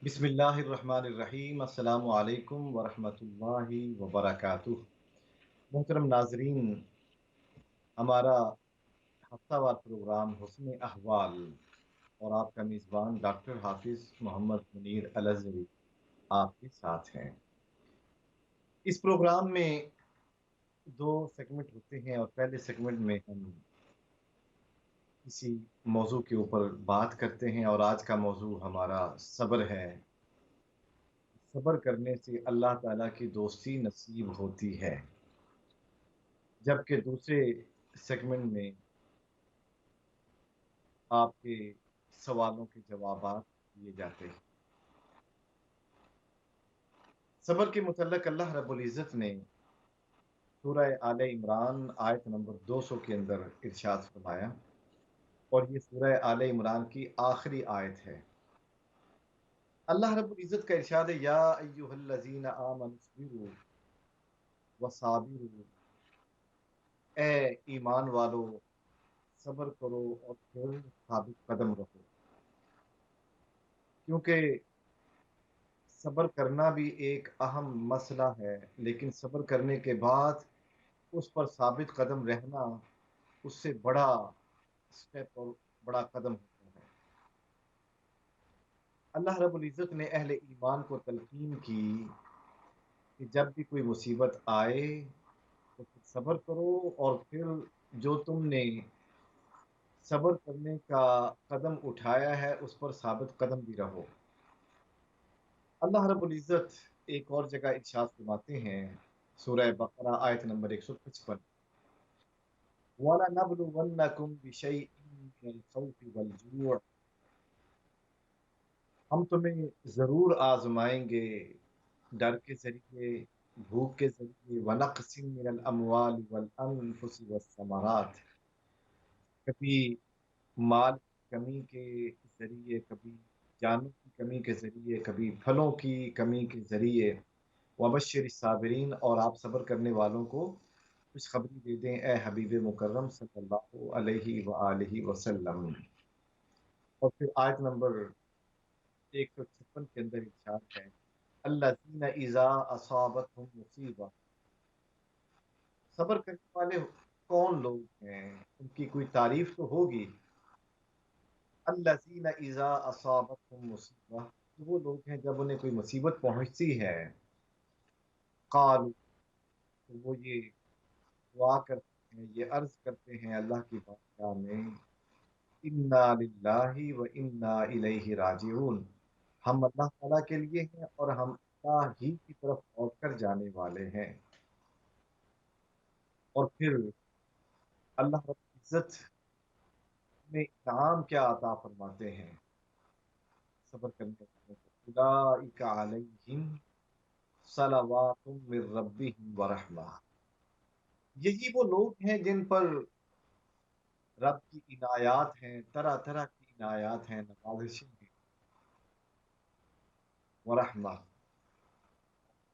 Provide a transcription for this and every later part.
بسم اللہ الرحمن الرحیم، السلام علیکم ورحمۃ اللہ وبرکاتہ۔ محترم ناظرین، ہمارا ہفتہ وار پروگرام حسن احوال اور آپ کا میزبان ڈاکٹر حافظ محمد منیر الازہری آپ کے ساتھ ہیں۔ اس پروگرام میں دو سیگمنٹ ہوتے ہیں، اور پہلے سیگمنٹ میں ہم کسی موضوع کے اوپر بات کرتے ہیں، اور آج کا موضوع ہمارا صبر ہے۔ صبر کرنے سے اللہ تعالیٰ کی دوستی نصیب ہوتی ہے، جبکہ دوسرے سیگمنٹ میں آپ کے سوالوں کے جوابات دیے جاتے ہیں۔ صبر کے متعلق اللہ رب العزت نے سورہ آل عمران آیت نمبر 200 کے اندر ارشاد فرمایا، اور یہ سورہ آل عمران کی آخری آیت ہے۔ اللہ رب العزت کا ارشاد ہے، یا ایھا الذین آمنوا اصبروا وصابروا، اے ایمان والو صبر کرو اور پھر ثابت قدم رہو، کیونکہ صبر کرنا بھی ایک اہم مسئلہ ہے، لیکن صبر کرنے کے بعد اس پر ثابت قدم رہنا اس سے بڑا سٹیپ اور بڑا قدم ہوتا ہے۔ اللہ رب العزت نے اہل ایمان کو تلقین کی کہ جب بھی کوئی مصیبت آئے تو پھر صبر کرو، اور پھر جو تم نے صبر کرنے کا قدم اٹھایا ہے اس پر ثابت قدم بھی رہو۔ اللہ رب العزت ایک اور جگہ ارشاد فرماتے ہیں، سورہ بقرہ آیت نمبر 155، وَلَنَبْلُوَنَّكُمْ بِشَيْءٍ مِّنَ الْخَوْفِ وَالْجُوعِ، ہم تمہیں ضرور آزمائیں گے ڈر کے ذریعے، بھوک کے ذریعے، وَنَقْصٍ مِّنَ الْأَمْوَالِ وَالْأَنفُسِ وَالثَّمَرَاتِ، کبھی مال کی کمی کے ذریعے، کبھی جانوں کی کمی کے ذریعے، کبھی پھلوں کی کمی کے ذریعے، وبشر الصابرین، اور آپ صبر کرنے والوں کو خوشخبری دے دیں اے حبیب مکرم صلی اللہ علیہ وآلہ وسلم۔ اور پھر آیت نمبر 156 کے اندر ارشاد ہے، الذین اذا اصابتہم مصیبہ، صبر کرنے والے کون لوگ ہیں؟ ان کی کوئی تعریف تو ہوگی۔ الذین اذا اصابتہم مصیبہ، وہ لوگ ہیں جب انہیں کوئی مصیبت پہنچتی ہے، قالوا، تو وہ یہ دعا کرتے ہیں، یہ عرض کرتے ہیں اللہ کی بارگاہ میں، انا للہ و انا الیہ راجعون، ہم اللہ تعالیٰ کے لیے ہیں اور ہم اللہ ہی کی طرف لوٹ کر جانے والے ہیں۔ اور پھر اللہ رب العزت میں انعام کیا عطا فرماتے ہیں صبر کرنے والوں کو، اولئک علیہم صلوات من ربہم ورحمہ، یہی وہ لوگ ہیں جن پر رب کی عنایات ہیں، طرح طرح کی عنایات ہیں، نوازشیں ہیں، ورحمہ،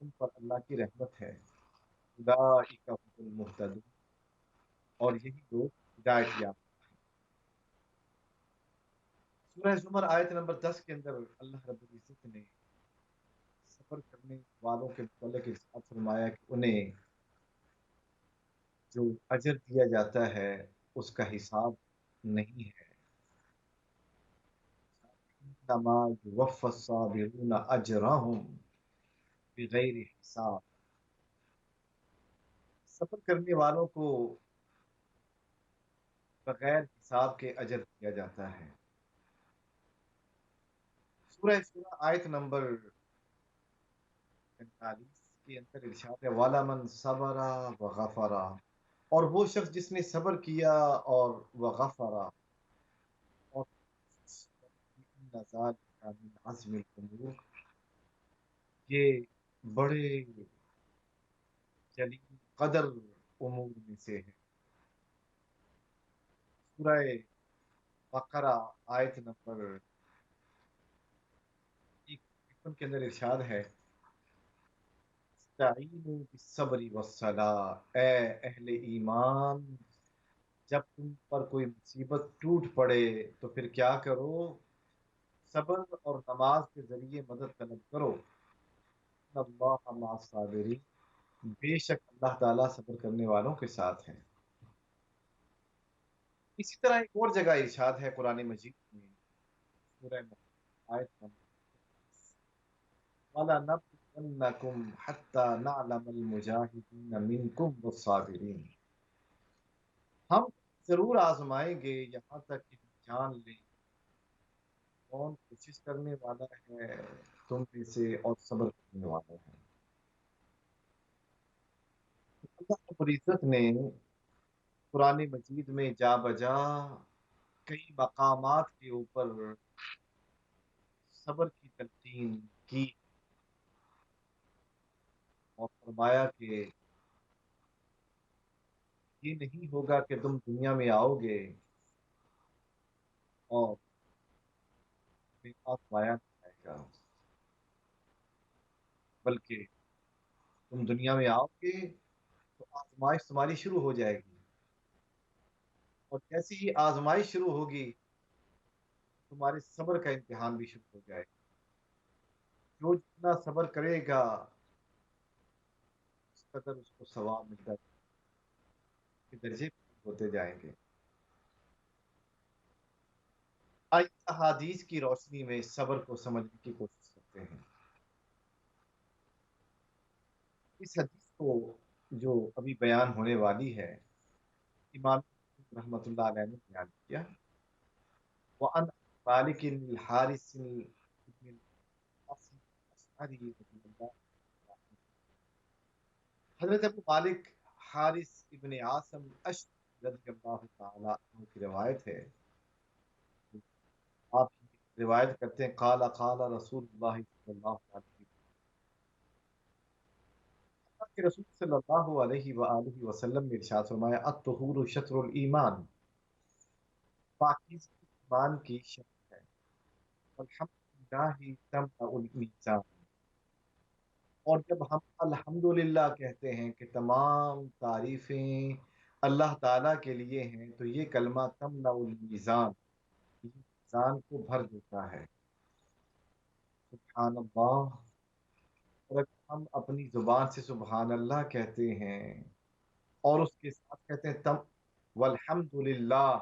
ان پر اللہ کی رحمت ہے، اولئک هم المہتدون، اور یہی لوگ ہدایت یافتہ۔ سورہ زمر آیت نمبر 10 کے اندر اللہ رب العزت نے صبر کرنے والوں کے متعلق ارشاد فرمایا کہ انہیں جو اجر دیا جاتا ہے اس کا حساب نہیں ہے، انما یوفی الصابرون اجرهم بغیر حساب، صبر کرنے والوں کو بغیر حساب کے اجر دیا جاتا ہے۔ سورہ سورہ آیت نمبر 45 کے اندر ارشاد ہے، وَلَمَنْ صَبَرَ وَغَفَرَ، اور وہ شخص جس نے صبر کیا اور وغفر، اور إِنَّ ذَلِكَ مِنْ عَزْمِ الْأُمُورِ، یہ بڑے جلیل قدر امور میں سے ہے۔ سورہ بقرہ آیت نمبر 51 کے اندر ارشاد ہے، استعینوا بالصبر والصلاۃ، اے اہل ایمان جب تم پر کوئی مصیبت ٹوٹ پڑے تو پھر کیا کرو؟ صبر اور نماز کے ذریعے مدد طلب کرو، ان اللہ مع الصابرین، بے شک اللہ تعالیٰ صبر کرنے والوں کے ساتھ ہیں۔ اسی طرح ایک اور جگہ ارشاد ہے قرآن مجید میں، سورہ آیت نمبر وَلَنَبْلُوَنَّكُمْ حَتَّى نَعْلَمَ الْمُجَاهِدِينَ مِنْكُمْ وَالصَّابِرِينَ، ہم ضرور آزمائیں گے یہاں تک کہ ہم جان لیں کون کوشش کرنے والا ہے تم میں سے اور صبر کرنے والا ہے۔ اللہ رب العزت نے قرآن مجید میں جا بجا کئی مقامات کے اوپر صبر کی تلقین کی اور فرمایا کہ یہ نہیں ہوگا کہ تم دنیا میں آؤ گے اور تمہیں آزمایا نہیں جائے گا، بلکہ تم دنیا میں آؤ گے تو آزمائش تمہاری شروع ہو جائے گی، اور جیسی ہی آزمائش شروع ہوگی تمہارے صبر کا امتحان بھی شروع ہو جائے گا۔ جو جتنا صبر کرے گا اس قدر اس کو ثواب ملتا کے درجے ہوتے جائیں گے۔ آئیے احادیث کی روشنی میں صبر کو سمجھنے کی کوشش کرتے ہیں۔ اس حدیث کو جو ابھی بیان ہونے والی ہے، امام رحمۃ اللہ علیہ نے بیان کیا، وَعَنْ مالک الحارث بن العاص الاشعری رضی اللہ عنہ، حضرت ابو مالک حارث ابن عاصم اشعری رضی اللہ تعالی عنہ کی روایت ہے، آپ روایت کرتے ہیں قال قال رسول اللہ صلی اللہ علیہ وسلم، کہ رسول صلی اللہ علیہ وآلہ وسلم نے ارشاد فرمایا الطہور شطر الایمان، پاکیزگی ایمان کی شرط ہے، والحمدللہ تملأ المیزان، اور جب ہم الحمدللہ کہتے ہیں کہ تمام تعریفیں اللہ تعالیٰ کے لیے ہیں، تو یہ کلمہ تملأ المیزان، یہ میزان کو بھر دیتا ہے۔ سبحان اللہ، اور اگر ہم اپنی زبان سے سبحان اللہ کہتے ہیں اور اس کے ساتھ کہتے ہیں تم والحمدللہ،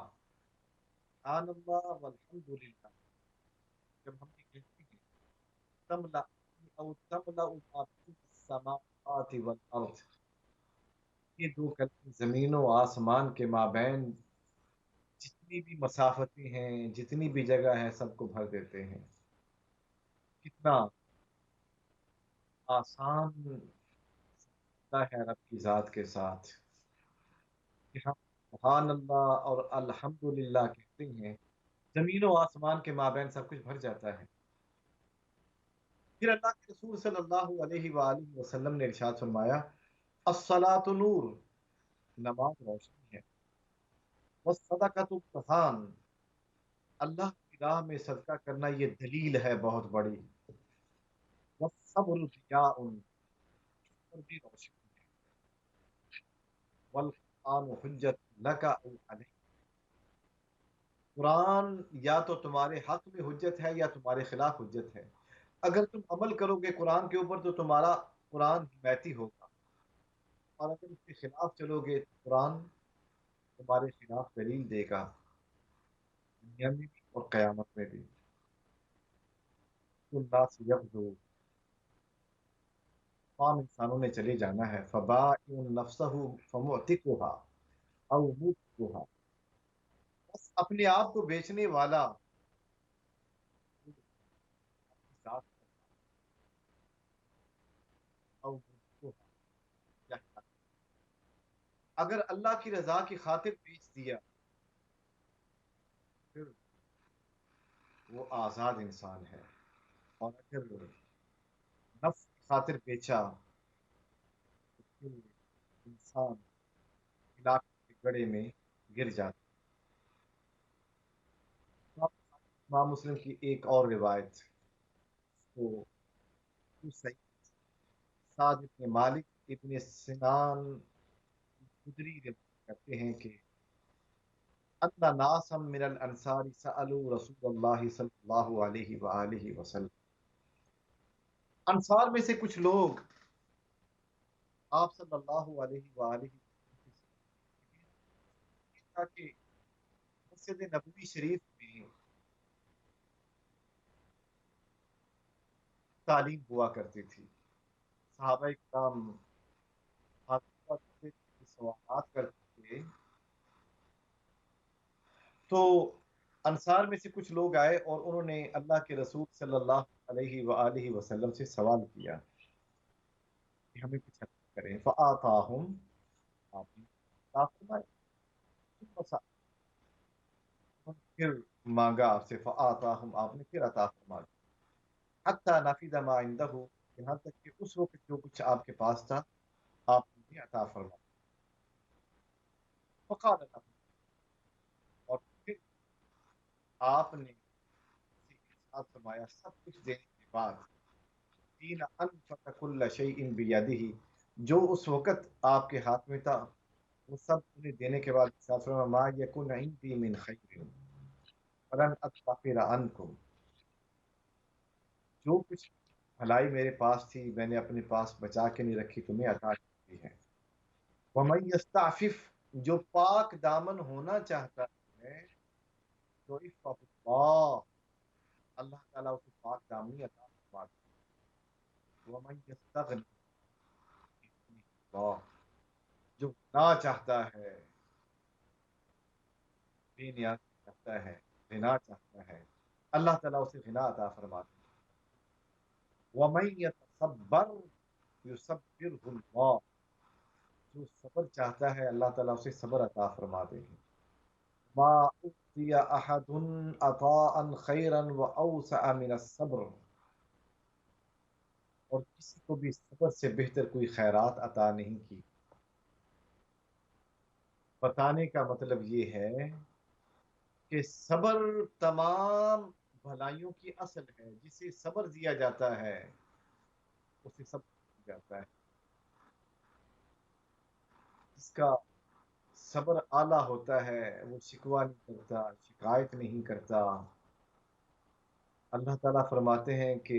سبحان اللہ والحمدللہ، جب ہم یہ کہتے ہیں تملأ او تملأ ما بین السماوات والارض، یہ دو کلمے زمین و آسمان کے مابین جتنی بھی مسافتیں ہیں، جتنی بھی جگہ ہے، سب کو بھر دیتے ہیں۔ کتنا آسان ہے رب کی ذات کے ساتھ کہ ہم سبحان اللہ اور الحمدللہ کہتے ہیں، زمین و آسمان کے مابین سب کچھ بھر جاتا ہے۔ پھر اللہ کے رسول صلی اللہ علیہ وآلہ وسلم نے ارشاد فرمایا الصلاۃ نور، نماز روشنی ہے، والصدقۃ برہان، اللہ کی راہ میں صدقہ کرنا یہ دلیل ہے بہت بڑی، والصبر ضیاء، اور بھی روشنی ہے، والقرآن حجت لک او علیک، قرآن یا تو تمہارے حق میں حجت ہے یا تمہارے خلاف حجت ہے، اگر تم عمل کرو گے قرآن کے اوپر تو تمہارا قرآن حمایتی ہوگا، اور اگر اس کے خلاف چلو گے تو قرآن تمہارے خلاف دلیل دے گا، دنیا میں بھی اور قیامت میں بھی۔ اللہ سے یبدو، تمام انسانوں نے چلے جانا ہے، فبائع نفسہ فمعتقها او موقها، بس اپنے آپ کو بیچنے والا اپنی ذات او موقها، یا اگر اللہ کی رضا کی خاطر بیچ دیا پھر وہ آزاد انسان ہے، اور اگر نفس کی خاطر بیچا تو پھر انسان علاقے کے گڑے میں گر جاتا ہے۔ امام مسلم کی ایک اور روایت کو صحیح سعد ابن مالک ابن سنان خدری روایت کرتے ہیں کہ ان ناسا من الانصار سألوا رسول اللہ صلی اللہ علیہ وآلہ وسلم، انصار میں سے کچھ لوگ آپ صلی اللہ علیہ وآلہ وسلم سے تھا کہ مسجد نبوی شریف میں تعلیم ہوا کرتی تھی، صحابہ کرام حاضرات سے سوالات کرتے تھے، تو انصار میں سے کچھ لوگ آئے اور انہوں نے اللہ کے رسول صلی اللہ علیہ وآلہ وسلم سے سوال کیا کہ ہمیں کچھ عطا کریں، فآتاہم، آپ نے عطا فرمایا، ثم پھر مانگا آپ سے، فآتاہم، آپ نے پھر عطا فرمایا، حتی نفد ما عندہ، یہاں تک کہ اس وقت جو کچھ آپ کے پاس تھا آپ نے بھی عطا فرمایا، فقال لهم، اور پھر آپ نے اسے ارشاد فرمایا سب کچھ دینے کے بعد، دین انفق کل شیء بیدہ، جو اس وقت آپ کے ہاتھ میں تھا وہ سب انہیں دینے کے بعد ارشاد فرمایا، ما یکن عندی من خیر فلن ادخر عنکم، جو کچھ بھلائی میرے پاس تھی میں نے اپنے پاس بچا کے نہیں رکھی، تمہیں عطا کی ہے، ومن یستعفف، جو پاک دامن ہونا چاہتا ہے، تو عفہ اللہ، اللہ تعالیٰ اسے پاک دامنی عطا فرماتا ہے، ومن یستغنی اللہ، جو نہ چاہتا ہے، بے نیاز چاہتا ہے، غنا چاہتا ہے، اللہ تعالیٰ اسے غنا عطا فرماتا ہے، ومن یتصبر یصبرہ اللہ، جو صبر چاہتا ہے اللہ تعالیٰ اسے صبر عطا فرماتے ہیں، ما اوتی احد عطاء خیرا واوسع من الصبر، اور کسی کو بھی صبر سے بہتر کوئی خیرات عطا نہیں کی۔ بتانے کا مطلب یہ ہے کہ صبر تمام بھلائیوں کی اصل ہے، جسے صبر دیا جاتا ہے اسے صبر دیا جاتا ہے، جس کا صبر اعلیٰ ہوتا ہے وہ شکوہ نہیں کرتا، شکایت نہیں کرتا، اللہ تعالیٰ فرماتے ہیں کہ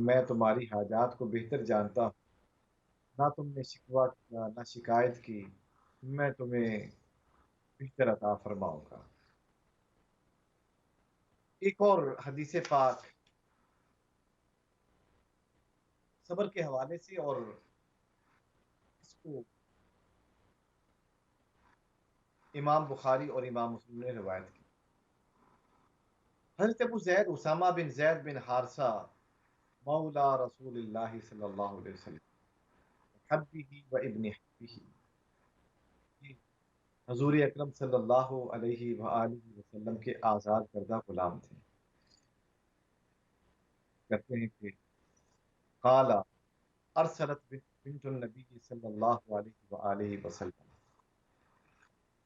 میں تمہاری حاجات کو بہتر جانتا ہوں، نہ تم نے شکوہ کیا نہ شکایت کی، میں تمہیں بہتر عطا فرماؤں گا۔ ایک اور حدیث پاک صبر کے حوالے سے، اور اس کو امام بخاری اور امام مسلم نے روایت کی، حضرت ابو زید اسامہ بن زید بن حارثہ مولا رسول اللہ صلی اللہ علیہ وسلم، حبیہ و ابن حبیہ، حضور اکرم صلی اللہ علیہ وآلہ وسلم کے آزاد کردہ غلام تھے، کہتے ہیں کہ قال ارسلت بنت النبی صلی اللہ علیہ وآلہ وسلم،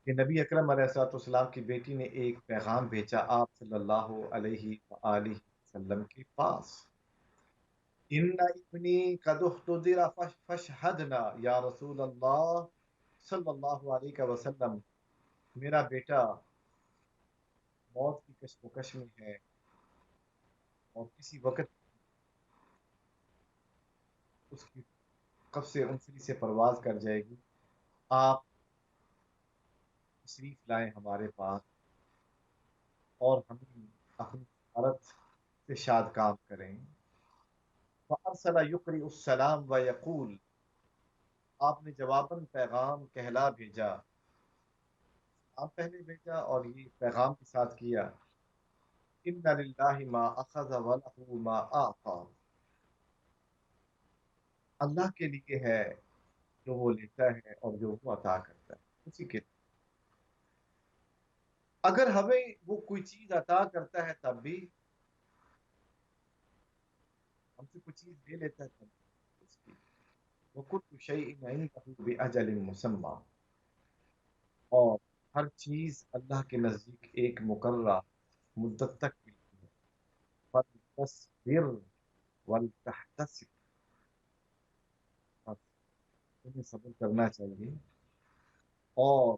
کہ نبی اکرم علیہ الصلوۃ والسلام کی بیٹی نے ایک پیغام بھیجا آپ صلی اللہ علیہ وآلہ وسلم کے پاس، ان ابنی قد احتضر فاشہدنا یا رسول اللہ صلی اللہ علیہ وسلم، میرا بیٹا موت کی کشمکش میں ہے اور کسی وقت اس کی قبض سے انسری سے پرواز کر جائے گی، آپ تشریف لائیں ہمارے پاس اور ہم اپنی عادت سے شاد کام کریں، فارسل یقرئ السلام و یقول، آپ نے جواباً پیغام کہلا بھیجا، آپ پہلے بھیجا اور یہ پیغام کے ساتھ کیا، ان للہ ما اخذ وله ما اعطى، اللہ کے لیے ہے جو وہ لیتا ہے اور جو وہ عطا کرتا ہے، اسی کے، اگر ہمیں وہ کوئی چیز عطا کرتا ہے تب بھی، ہم سے کوئی چیز لے لیتا ہے تب بھی، اس کی وَكُلُّ شَيْءٍ عِندَهُ بِأَجَلٍ مُّسَمًّى، اور ہر چیز اللہ کے نزدیک ایک مقررہ مدت تک ملتی ہے، فَلْتَصْبِرْ وَلْتَحْتَسِبْ، انہیں صبر کرنا چاہیے اور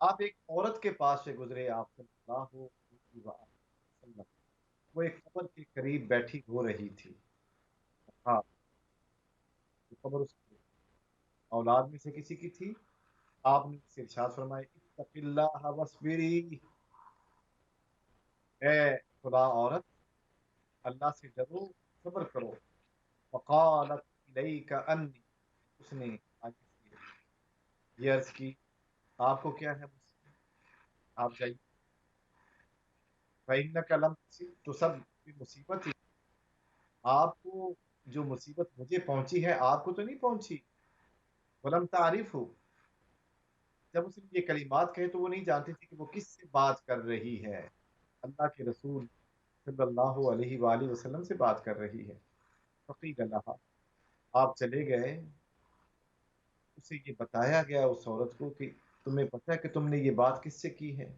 آپ ایک عورت کے پاس سے گزرے، آپ صلی اللہ علیہ وسلم، وہ ایک قبر کے قریب بیٹھی ہو رہی تھی. ہاں، وہ قبر اس کی اولاد میں سے کسی کی تھی. آپ نے اس سے ارشاد فرمایا اتق اللہ وصبری، اے خدا عورت، اللہ سے ڈرو، صبر کرو. وقالت الیک انی، اس نے آگے سے یہ عرض کی آپ کو کیا ہے مجھ سے، آپ جائیے. فإنک لم تصب، تو سب مصیبت ہی، آپ کو جو مصیبت مجھے پہنچی ہے آپ کو تو نہیں پہنچی. ولم تعرف ہو، جب اس نے یہ کلمات کہے تو وہ نہیں جانتی تھی کہ وہ کس سے بات کر رہی ہے. اللہ کے رسول صلی اللہ علیہ وآلہ وسلم سے بات کر رہی ہے. فقیل اللہ، آپ چلے گئے، اسے یہ بتایا گیا اس عورت کو کہ تمہیں پتہ ہے کہ تم نے یہ بات کس سے کی ہے،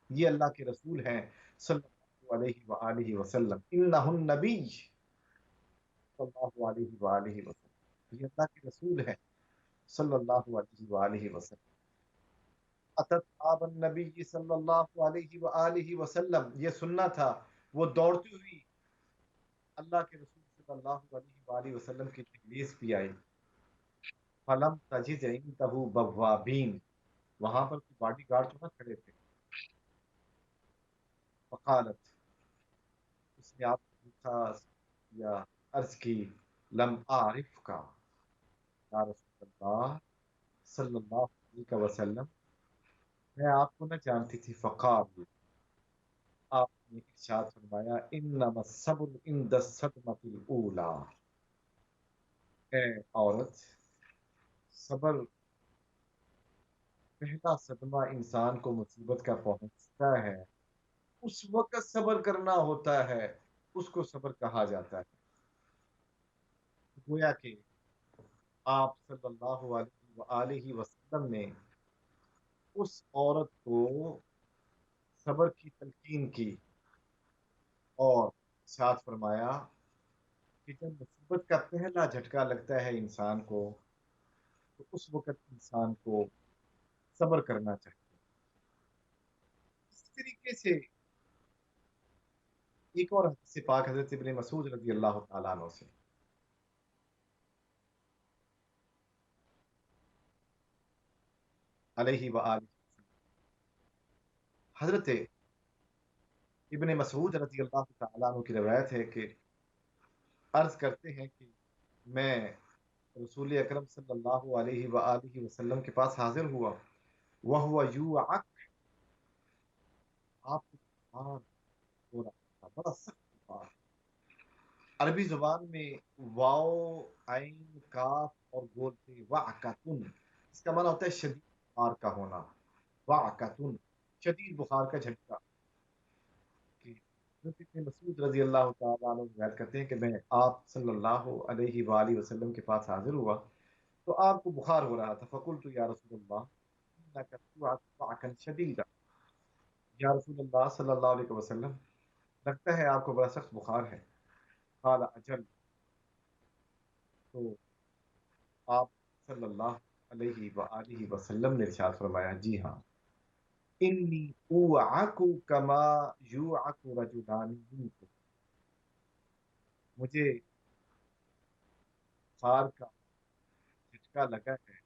یہ اللہ کے رسول ہیں صلی اللہ علیہ وآلہ وسلم. انہ النبی صلی اللہ علیہ وآلہ وسلم، یہ اللہ کے رسول ہیں صلی اللہ علیہ وآلہ وسلم. اتت آب النبی صلی اللہ علیہ وآلہ وسلم، یہ سننا تھا، وہ دوڑتی ہوئی اللہ کے رسول صلی اللہ علیہ وآلہ وسلم کی تجلیس بھی آئی. فلم تجد عنده بوابین، وہاں پر کوئی باڈی گارڈ تو نہ کھڑے تھے. فقالت، اس نے آپ کو پوچھا یا عرض کی، لم اعرف کا، یا رسول اللہ صلی اللہ علیہ وسلم، میں آپ کو نہ جانتی تھی. فقال، آپ نے ارشاد فرمایا انما الصبر عند الصدمۃ الاولی، اے عورت، صبر، پہلا صدمہ انسان کو مصیبت کا پہنچتا ہے اس وقت صبر کرنا ہوتا ہے، اس کو صبر کہا جاتا ہے. گویا کہ آپ صلی اللہ علیہ وآلہ وسلم نے اس عورت کو صبر کی تلقین کی اور ارشاد فرمایا کہ جب مصیبت کا پہلا جھٹکا لگتا ہے انسان کو تو اس وقت انسان کو صبر کرنا چاہیے. اس طریقے سے ایک اور حدیث پاک حضرت ابن مسعود رضی اللہ تعالیٰ عنہ سے علیہ وآلہ، حضرت ابن مسعود رضی اللہ تعالیٰ عنہ کی روایت ہے کہ عرض کرتے ہیں کہ میں رسول اکرم صلی اللہ علیہ وآلہ وسلم کے پاس حاضر ہوا، وہو یوعک، آپ کو بخار ہو رہا تھا، بڑا سخت بخار. عربی زبان میں واو، عین، کاف اور گول سے وعکتن، اس کا معنی ہوتا ہے شدید بخار کا ہونا. وعکتن، شدید بخار کا جھٹکا. کہ حضرت ابن مسعود رضی اللہ تعالیٰ عنہ روایت کرتے ہیں کہ میں آپ صلی اللہ علیہ وآلہ وسلم کے پاس حاضر ہوا تو آپ کو بخار ہو رہا تھا. فقلت یا رسول اللہ انک توعک وعکا شدیدا، یا رسول اللہ صلی اللہ علیہ وسلم، لگتا ہے آپ کو بڑا سخت بخار ہے. قال اجل، تو آپ صلی اللہ علیہ وآلہ وسلم نے ارشاد فرمایا جی ہاں، انی اوعک کما یوعک رجلان منکم، مجھے بخار کا جھٹکا لگا ہے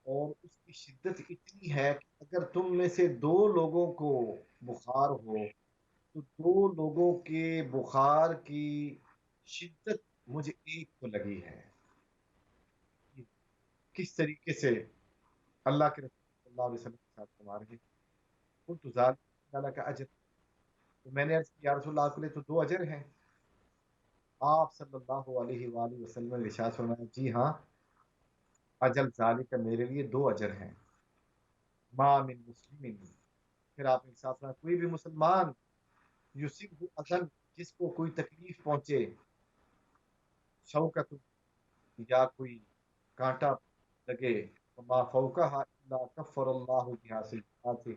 اور اس کی شدت اتنی ہے کہ اگر تم میں سے دو لوگوں کو بخار ہو تو دو لوگوں کے بخار کی شدت مجھے ایک کو لگی ہے. کس طریقے سے اللہ کے رسول صلی اللہ علیہ وسلم کے ساتھ فرما رہے ہیں. قلت ذلک اللہ کا اجر، تو میں نے عرض کیا یا رسول اللہ آپ کے لیے تو دو اجر ہیں. آپ صلی اللہ علیہ وآلہ وسلم نے ارشاد فرمایا جی ہاں، اجل ذالک، میرے لیے دو اجر ہیں. ما من مسلم، پھر آپ نے ارشاد فرمایا کوئی بھی مسلمان یصیبہ اذن، جس کو کوئی تکلیف پہنچے، شوکت، یا کوئی کانٹا لگے، ما فوقها الا کفر اللہ بها سیئاته،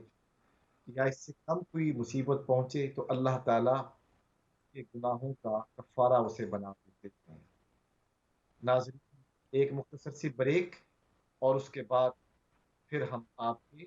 یا اس سے کم کوئی مصیبت پہنچے تو اللہ تعالیٰ کے گناہوں کا کفارہ اسے بنا دیتے ہیں. ناظرین، ایک مختصر سی بریک اور اس کے بعد پھر ہم آپ کی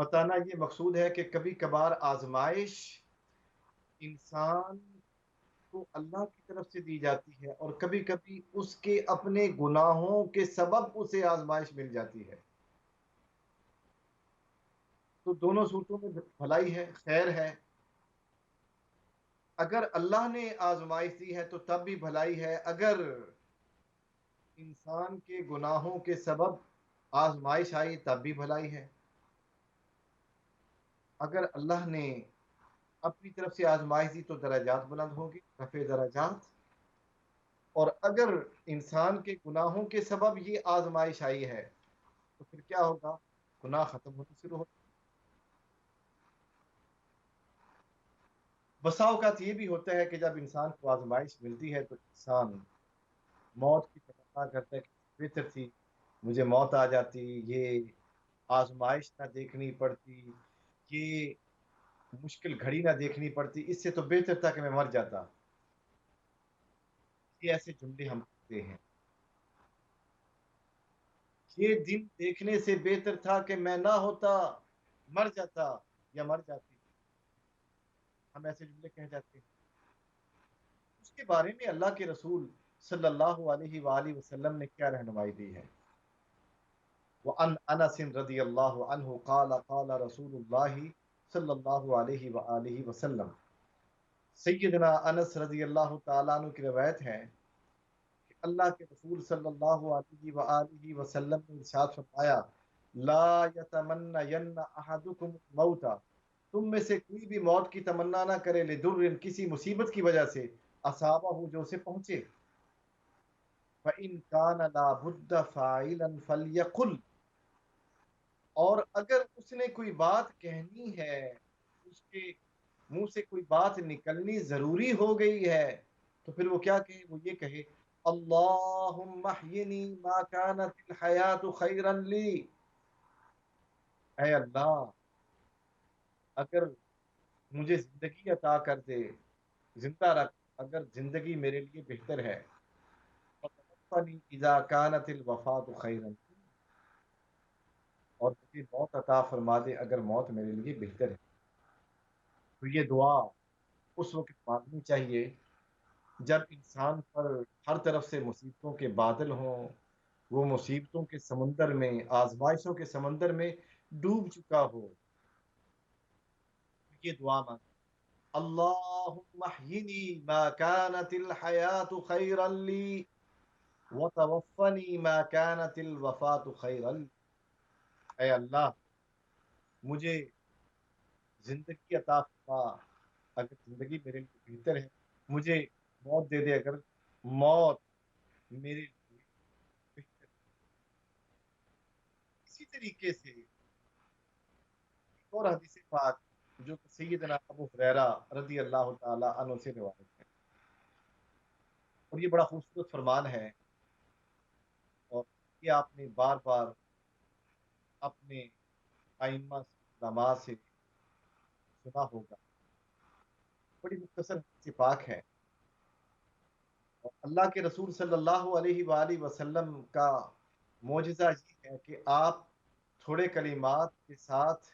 بتانا یہ مقصود ہے کہ کبھی کبھار آزمائش انسان کو اللہ کی طرف سے دی جاتی ہے، اور کبھی کبھی اس کے اپنے گناہوں کے سبب اسے آزمائش مل جاتی ہے۔ تو دونوں صورتوں میں بھلائی ہے، خیر ہے۔ اگر اللہ نے آزمائش دی ہے تو تب بھی بھلائی ہے، اگر انسان کے گناہوں کے سبب آزمائش آئی تب بھی بھلائی ہے۔ اگر اللہ نے اپنی طرف سے آزمائش دی تو درجات بلند ہوں گے، رفع درجات۔ اور اگر انسان کے گناہوں کے سبب یہ آزمائش آئی ہے تو پھر کیا ہوگا؟ گناہ ختم ہونے شروع ہو۔ بسا اوقات یہ بھی ہوتا ہے کہ جب انسان کو آزمائش ملتی ہے تو انسان موت کی تمنا کرتا ہے کہ بہتر تھی مجھے موت آ جاتی، یہ آزمائش نہ دیکھنی پڑتی، یہ مشکل گھڑی نہ دیکھنی پڑتی، اس سے تو بہتر تھا کہ میں مر جاتا۔ یہ ایسے جملے ہم کرتے ہیں، یہ دن دیکھنے سے بہتر تھا کہ میں نہ ہوتا، مر جاتا یا مر جاتی، ہم ایسے جملے کہہ جاتے ہیں۔ اس کے بارے میں اللہ کے رسول صلی اللہ علیہ وآلہ وسلم نے کیا رہنمائی دی ہے؟ وعن انس رضی اللہ عنہ قال قال رسول اللہ صلی اللہ علیہ وآلہ وسلم، سیدنا انس رضی اللہ تعالیٰ عنہ کی روایت ہے کہ اللہ کے رسول صلی اللہ علیہ وآلہ وسلم نے ارشاد فرمایا، لا یتمنین احدکم الموت، تم میں سے کوئی بھی موت کی تمنا نہ کرے، لدر، کسی مصیبت کی وجہ سے، اصابہ ہو جو اسے پہنچے، فإن كان لا بد فاعلا فليقل، اور اگر اس نے کوئی بات کہنی ہے، اس کے منہ سے کوئی بات نکلنی ضروری ہو گئی ہے، تو پھر وہ کیا کہے؟ وہ یہ کہے، اللہم احینی ما کانت الحیات خیرا لی، اے اللہ اگر مجھے زندگی عطا کر دے، زندہ رکھ اگر زندگی میرے لیے بہتر ہے، وتوفنی اذا کانت الوفاۃ خیرا لی، اور مجھے موت عطا فرما دے اگر موت میرے لیے بہتر ہے۔ تو یہ دعا اس وقت مانگنی چاہیے جب انسان پر ہر طرف سے مصیبتوں کے بادل ہوں، وہ مصیبتوں کے سمندر میں، آزمائشوں کے سمندر میں ڈوب چکا ہو۔ یہ دعا مانگ، اللہم احینی ما کانت الحیات خیرا لی وتوفنی ما کانت الوفاۃ خیرا لی، اے اللہ مجھے زندگی عطا فرما اگر زندگی میرے لیے بہتر ہے، مجھے موت دے دے اگر موت میرے لیے بہتر ہے۔ اسی طریقے سے ایک اور حدیث پاک جو کہ سیدنا ابو ہریرہ رضی اللہ تعالی عنہ سے روایت ہے، اور یہ بڑا خوبصورت فرمان ہے، اور یہ آپ نے بار بار اپنے ائمہ علماء سے سنا ہوگا۔ بڑی مختصر حدیث پاک ہے، اور اللہ کے رسول صلی اللہ علیہ وآلہ وسلم کا معجزہ یہ ہے کہ آپ تھوڑے کلمات کے ساتھ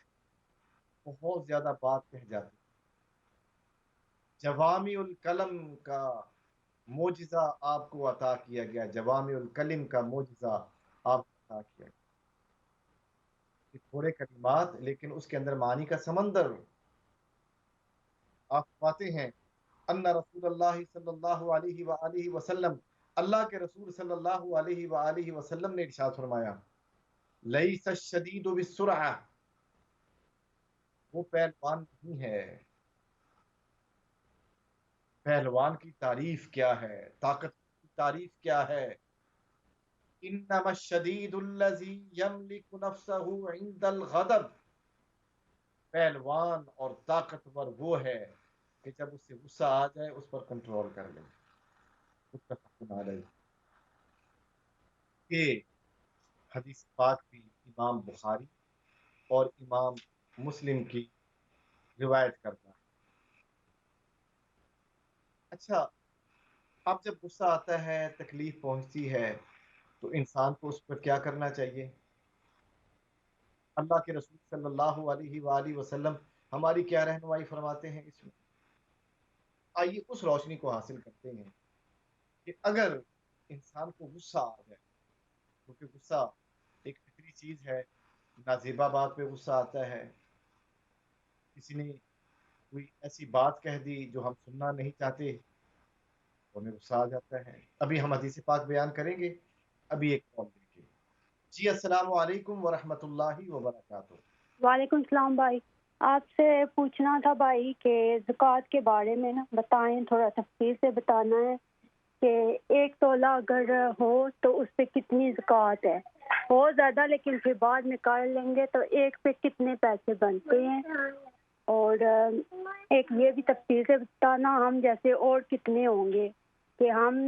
بہت زیادہ بات کہہ جاتے ہیں۔ جوامع الکلم کا معجزہ آپ کو عطا کیا گیا، جوامع الکلم کا معجزہ آپ کو عطا کیا گیا کہ تھوڑے کلمات لیکن اس کے اندر معنی کا سمندر۔ آپ پاتے ہیں ان رسول اللہ صلی اللہ علیہ وآلہ وسلم، اللہ کے رسول صلی اللہ علیہ وآلہ وسلم نے ارشاد فرمایا، لیس الشدید بالسرعہ، وہ پہلوان نہیں ہے۔ پہلوان کی تعریف کیا ہے؟ طاقت کی تعریف کیا ہے؟ انما الشدید الذی یملک نفسہ عند الغضب، پہلوان اور طاقتور وہ ہے کہ جب اس سے غصہ آ جائے اس پر کنٹرول کر لے۔ متفق علیہ۔ یہ حدیث پاک بھی امام بخاری اور امام مسلم کی روایت کرتا ہے۔ اچھا، اب جب غصہ آتا ہے، تکلیف پہنچتی ہے، تو انسان کو اس پر کیا کرنا چاہیے؟ اللہ کے رسول صلی اللہ علیہ وآلہ وسلم ہماری کیا رہنمائی فرماتے ہیں اس میں؟ آئیے اس روشنی کو حاصل کرتے ہیں کہ اگر انسان کو غصہ آ جائے، کیونکہ غصہ ایک فطری چیز ہے، نازیبا بات پہ غصہ آتا ہے، کسی نے کوئی ایسی بات کہہ دی جو ہم سننا نہیں چاہتے، ہمیں غصہ آ جاتا ہے۔ ابھی ہم حدیث پاک بیان کریں گے، ابھی ایک کال دیکھیے۔ جی السلام علیکم ورحمۃ اللہ وبرکاتہ۔ وعلیکم السلام بھائی، آپ سے پوچھنا تھا بھائی کہ زکوٰۃ کے بارے میں نا بتائیں، تھوڑا تفصیل سے بتانا ہے کہ 1 تولہ اگر ہو تو اس پہ کتنی زکوٰۃ ہے؟ بہت زیادہ لیکن پھر بعد میں کر لیں گے تو ایک پہ کتنے پیسے بنتے ہیں؟ اور ایک یہ بھی تفصیل سے بتانا ہم جیسے اور کتنے ہوں گے کہ ہم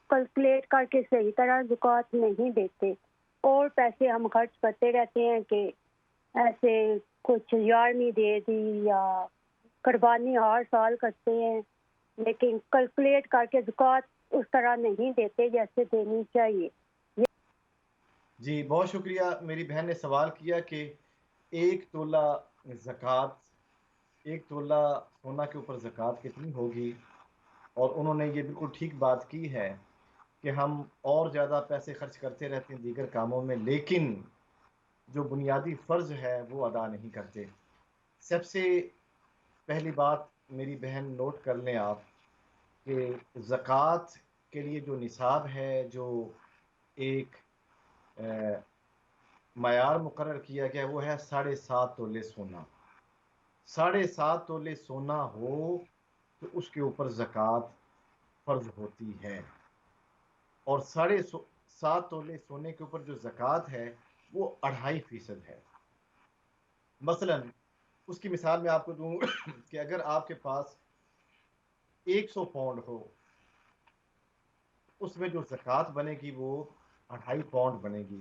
کیلکولیٹ کر کے صحیح طرح زکوٰۃ نہیں دیتے، اور پیسے ہم خرچ کرتے رہتے ہیں کہ ایسے کچھ یارمی دے دی یا قربانی ہر سال کرتے ہیں، لیکن کیلکولیٹ کر کے زکوٰۃ اس طرح نہیں دیتے جیسے دینی چاہیے۔ جی بہت شکریہ، میری بہن نے سوال کیا کہ 1 تولہ زکوٰۃ، 1 تولہ سونا کے اوپر زکوٰۃ کتنی ہوگی، اور انہوں نے یہ بالکل ٹھیک بات کی ہے کہ ہم اور زیادہ پیسے خرچ کرتے رہتے ہیں دیگر کاموں میں، لیکن جو بنیادی فرض ہے وہ ادا نہیں کرتے۔ سب سے پہلی بات میری بہن نوٹ کر لیں آپ کہ زکوٰۃ کے لیے جو نصاب ہے، جو ایک معیار مقرر کیا گیا وہ ہے 7.5 تولے سونا۔ 7.5 تولے سونا ہو تو اس کے اوپر زکوٰۃ فرض ہوتی ہے، اور 7.5 تولے سونے کے اوپر جو زکوٰۃ ہے وہ 2.5% ہے۔ مثلا اس کی مثال میں آپ کو دوں کہ اگر آپ کے پاس 100 پاؤنڈ ہو، اس میں جو زکوٰۃ بنے گی وہ 2.5 پاؤنڈ بنے گی،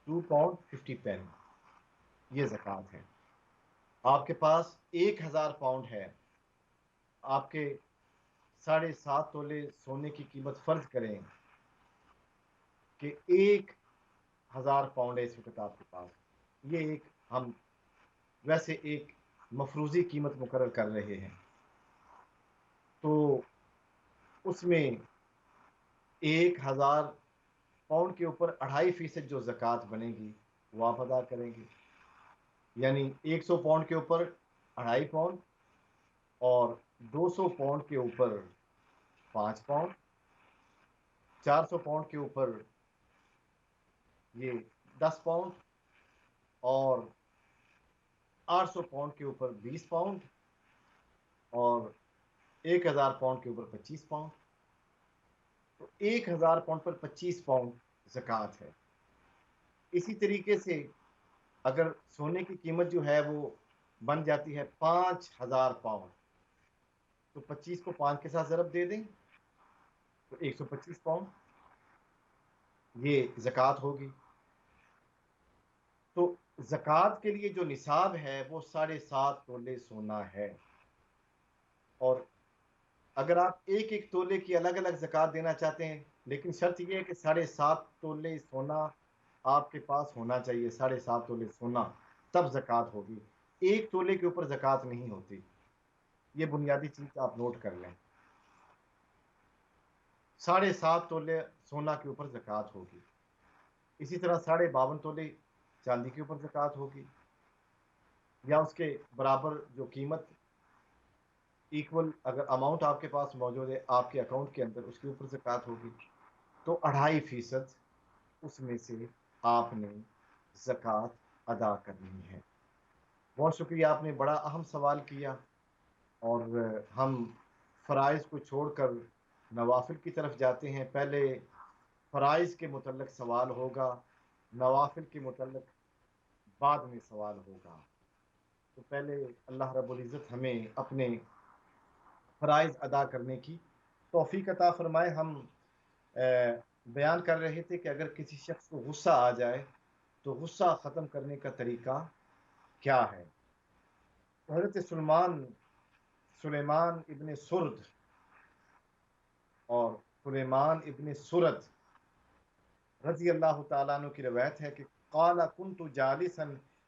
2 پاؤنڈ 50 پین، یہ زکوٰۃ ہے۔ آپ کے پاس 1000 پاؤنڈ ہے، آپ کے 7.5 تولے سونے کی قیمت فرض کریں کہ 1000 پاؤنڈ ہے اس وقت آپ کے پاس، یہ ایک ہم ویسے ایک مفروضی قیمت مقرر کر رہے ہیں، تو اس میں 1000 پاؤنڈ کے اوپر 2.5% جو زکوٰۃ بنے گی وہ آپ ادا کریں گے، یعنی 100 پاؤنڈ کے اوپر 2.5 پاؤنڈ، اور 200 پاؤنڈ کے اوپر 5 پاؤنڈ، 400 پاؤنڈ کے اوپر یہ 10 پاؤنڈ، اور 800 پاؤنڈ کے اوپر 20 پاؤنڈ، اور 1000 پاؤنڈ کے اوپر 25 پاؤنڈ، تو 1000 پاؤنڈ پر 25 پاؤنڈ زکوٰۃ ہے۔ اسی طریقے سے اگر سونے کی قیمت جو ہے وہ بن جاتی ہے 5000 پاؤنڈ، تو 25 کو 5 کے ساتھ ضرب دے دیں تو 125 پاؤنڈ یہ زکوٰۃ ہوگی۔ تو زکوٰۃ کے لیے جو نصاب ہے وہ 7.5 تولے سونا ہے، اور اگر آپ ایک ایک تولے کی الگ الگ زکوٰۃ دینا چاہتے ہیں، لیکن شرط یہ ہے کہ 7.5 تولے سونا آپ کے پاس ہونا چاہیے، 7.5 تولے سونا، تب زکوٰۃ ہوگی، 1 تولے کے اوپر زکوٰۃ نہیں ہوتی، یہ بنیادی چیز آپ نوٹ کر لیں۔ 7.5 تولے سونا کے اوپر زکوٰۃ ہوگی، اسی طرح 52.5 تولے چاندی کے اوپر زکوٰۃ ہوگی، یا اس کے برابر جو قیمت ایکول اگر اماؤنٹ آپ کے پاس موجود ہے آپ کے اکاؤنٹ کے اندر، اس کے اوپر زکوٰۃ ہوگی، تو 2.5% اس میں سے آپ نے زکوٰۃ ادا کرنی ہے۔ بہت شکریہ، آپ نے بڑا اہم سوال کیا، اور ہم فرائض کو چھوڑ کر نوافل کی طرف جاتے ہیں۔ پہلے فرائض کے متعلق سوال ہوگا، نوافل کے متعلق بعد میں سوال ہوگا۔ تو پہلے اللہ رب العزت ہمیں اپنے فرائض ادا کرنے کی توفیق عطا فرمائے۔ ہم بیان کر رہے تھے کہ اگر کسی شخص کو غصہ آ جائے تو غصہ ختم کرنے کا طریقہ کیا ہے۔ حضرت سلیمان ابن سرد اور سلیمان ابن سرد رضی اللہ تعالیٰ عنہ کی روایت ہے کہ قال كنت جالسا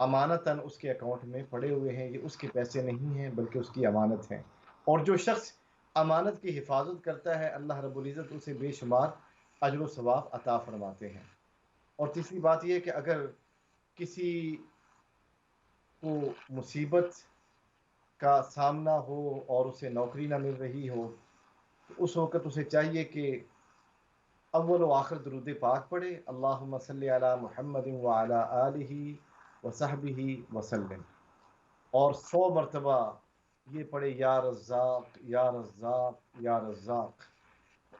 امانتاً اس کے اکاؤنٹ میں پڑے ہوئے ہیں، یہ اس کے پیسے نہیں ہیں بلکہ اس کی امانت ہیں، اور جو شخص امانت کی حفاظت کرتا ہے اللہ رب العزت اسے بے شمار اجر و ثواب عطا فرماتے ہیں۔ اور تیسری بات یہ کہ اگر کسی کو مصیبت کا سامنا ہو اور اسے نوکری نہ مل رہی ہو تو اس وقت اسے چاہیے کہ اول و آخر درود پاک پڑھے، اللہم صلی علی محمد وعلی آلہ وصحبہ وسلم، اور 100 مرتبہ یہ پڑھے یا رزاق یا رزاق یا رزاق۔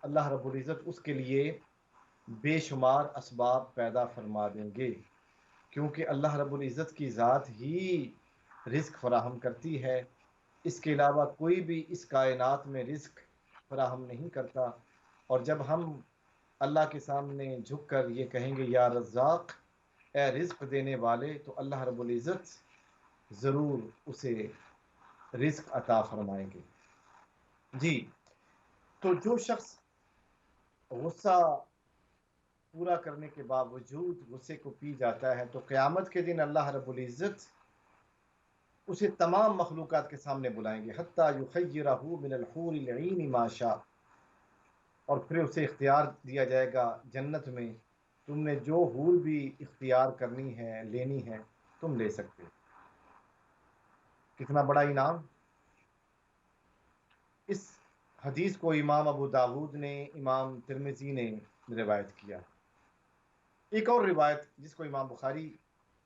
اللہ رب العزت اس کے لیے بے شمار اسباب پیدا فرما دیں گے، کیونکہ اللہ رب العزت کی ذات ہی رزق فراہم کرتی ہے، اس کے علاوہ کوئی بھی اس کائنات میں رزق فراہم نہیں کرتا۔ اور جب ہم اللہ کے سامنے جھک کر یہ کہیں گے یا رزاق، اے رزق دینے والے، تو اللہ رب العزت ضرور اسے رزق عطا فرمائیں گے۔ جی، تو جو شخص غصہ پورا کرنے کے باوجود غصے کو پی جاتا ہے تو قیامت کے دن اللہ رب العزت اسے تمام مخلوقات کے سامنے بلائیں گے، حتیٰ یخیرہ من الحور العین ما شاء، اور پھر اسے اختیار دیا جائے گا جنت میں، تم نے جو حور بھی اختیار کرنی ہے لینی ہے تم لے سکتے ہو۔ کتنا بڑا انعام! اس حدیث کو امام ابو داود نے، امام ترمذی نے روایت کیا۔ ایک اور روایت جس کو امام بخاری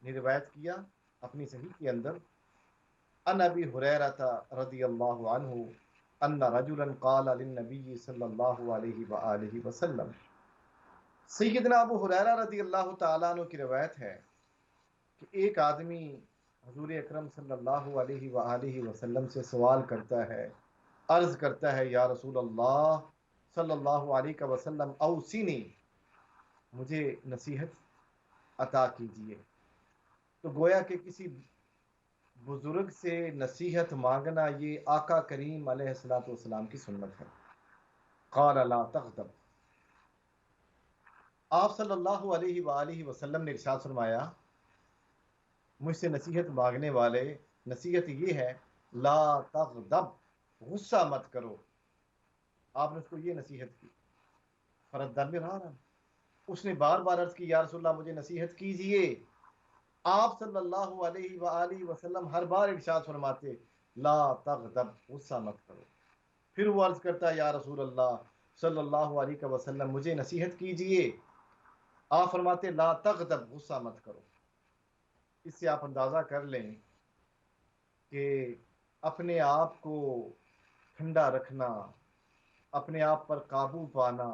نے روایت کیا اپنی صحیح کے اندر، ان ابی ہریرہ رضی اللہ عنہ ان رجلا قال للنبی صلی اللہ علیہ وآلہ وسلم، سیدنا ابو ہریرہ رضی اللہ تعالیٰ عنہ کی روایت ہے کہ ایک آدمی حضور اکرم صلی اللہ علیہ وآلہ وسلم سے سوال کرتا ہے، عرض کرتا ہے، یا رسول اللہ صلی اللہ علیہ وسلم اوصینی، مجھے نصیحت عطا کیجیے۔ تو گویا کہ کسی بزرگ سے نصیحت مانگنا یہ آقا کریم علیہ الصلوۃ والسلام کی سنت ہے۔ قال لا تغضب، آپ صلی اللہ علیہ وآلہ وسلم نے ارشاد فرمایا، مجھ سے نصیحت مانگنے والے، نصیحت یہ ہے لا تغضب، غصہ مت کرو۔ آپ نے اس کو یہ نصیحت کی، فردد مرارا، اس نے بار بار عرض کی، یا رسول اللہ مجھے نصیحت کیجئے۔ آپ صلی اللہ علیہ وآلہ وسلم ہر بار ارشاد فرماتے لا تغضب، غصہ مت کرو۔ پھر وہ عرض کرتا ہے، یا رسول اللہ صلی اللہ علیہ وسلم مجھے نصیحت کیجئے۔ آپ فرماتے لا تغضب، غصہ مت کرو۔ اس سے آپ اندازہ کر لیں کہ اپنے آپ کو ٹھنڈا رکھنا، اپنے آپ پر قابو پانا،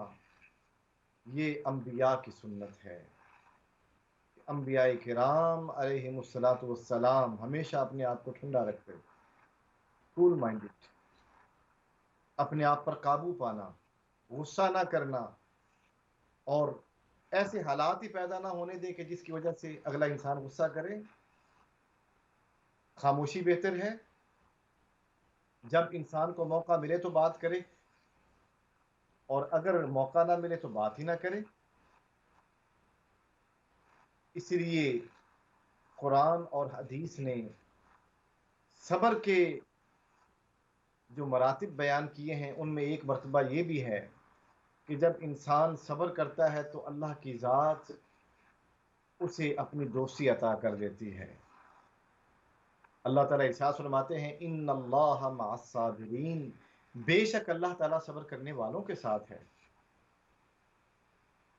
یہ انبیاء کی سنت ہے۔ انبیاء کرام علیہم الصلوۃ والسلام ہمیشہ اپنے آپ کو ٹھنڈا رکھتے، کول مائنڈڈ، اپنے آپ پر قابو پانا، غصہ نہ کرنا، اور ایسے حالات ہی پیدا نہ ہونے دیں کہ جس کی وجہ سے اگلا انسان غصہ کرے۔ خاموشی بہتر ہے، جب انسان کو موقع ملے تو بات کرے، اور اگر موقع نہ ملے تو بات ہی نہ کرے۔ اس لیے قرآن اور حدیث نے صبر کے جو مراتب بیان کیے ہیں ان میں ایک مرتبہ یہ بھی ہے کہ جب انسان صبر کرتا ہے تو اللہ کی ذات اسے اپنی دوستی عطا کر دیتی ہے۔ اللہ تعالیٰ ارشاد فرماتے ہیں ان اللہ مع الصابرین، بے شک اللہ تعالیٰ صبر کرنے والوں کے ساتھ ہے۔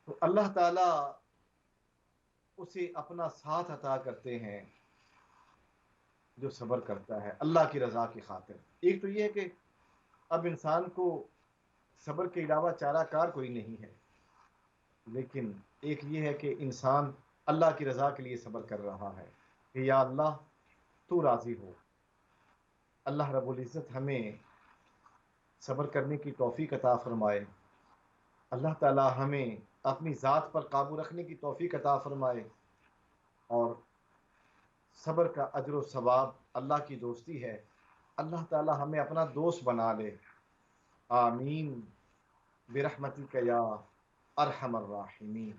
تو اللہ تعالیٰ اسے اپنا ساتھ عطا کرتے ہیں جو صبر کرتا ہے اللہ کی رضا کی خاطر۔ ایک تو یہ ہے کہ اب انسان کو صبر کے علاوہ چارہ کار کوئی نہیں ہے، لیکن ایک یہ ہے کہ انسان اللہ کی رضا کے لیے صبر کر رہا ہے کہ یا اللہ تو راضی ہو۔ اللہ رب العزت ہمیں صبر کرنے کی توفیق عطا فرمائے، اللہ تعالی ہمیں اپنی ذات پر قابو رکھنے کی توفیق عطا فرمائے، اور صبر کا اجر و ثواب اللہ کی دوستی ہے، اللہ تعالی ہمیں اپنا دوست بنا لے۔ آمین برحمتک یا ارحم الراحمین۔